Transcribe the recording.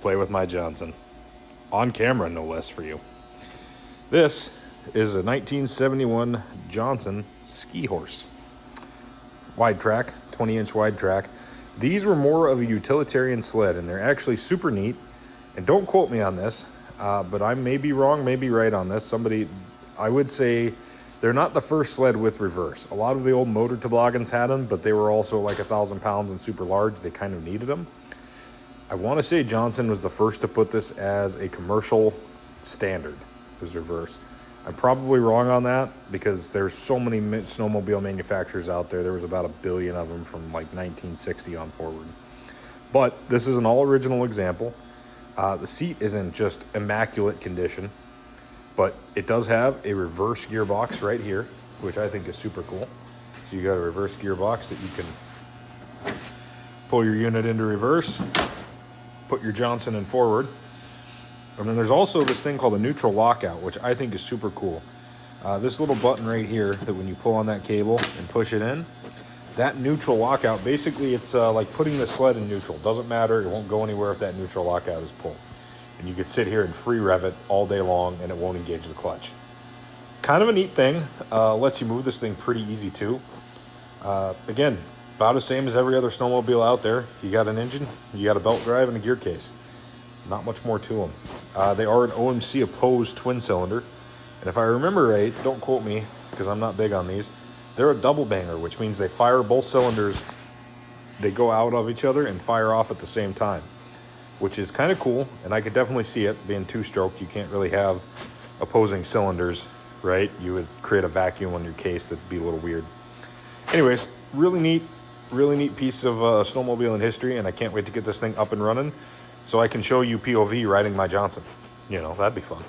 play with my Johnson. On camera, no less, for you. This is a 1971 Johnson ski horse. Wide track, 20-inch wide track. These were more of a utilitarian sled, and they're actually super neat. And don't quote me on this, but I may be wrong, may be right on this. I would say they're not the first sled with reverse. A lot of the old motor toboggans had them, but they were also like 1,000 pounds and super large. They kind of needed them. I want to say Johnson was the first to put this as a commercial standard, was reverse. I'm probably wrong on that because there's so many snowmobile manufacturers out there. There was about 1 billion of them from like 1960 on forward. But this is an all-original example. The seat is in just immaculate condition, but it does have a reverse gearbox right here, which I think is super cool. So you got a reverse gearbox that you can pull your unit into reverse, put your Johnson in forward. And then there's also this thing called a neutral lockout, which I think is super cool. This little button right here that when you pull on that cable and push it in, that neutral lockout, basically it's like putting the sled in neutral. Doesn't matter, it won't go anywhere if that neutral lockout is pulled. And you could sit here and free rev it all day long and it won't engage the clutch. Kind of a neat thing. Lets you move this thing pretty easy too. Again, about the same as every other snowmobile out there. You got an engine, you got a belt drive, and a gear case. Not much more to them. They are an OMC opposed twin cylinder. And if I remember right, don't quote me because I'm not big on these, they're a double banger, which means they fire both cylinders. They go out of each other and fire off at the same time, which is kind of cool. And I could definitely see it being two-stroke. You can't really have opposing cylinders, right? You would create a vacuum on your case. That'd be a little weird. Anyways, really neat piece of snowmobiling history, and I can't wait to get this thing up and running so I can show you POV riding my Johnson. You know, that'd be fun.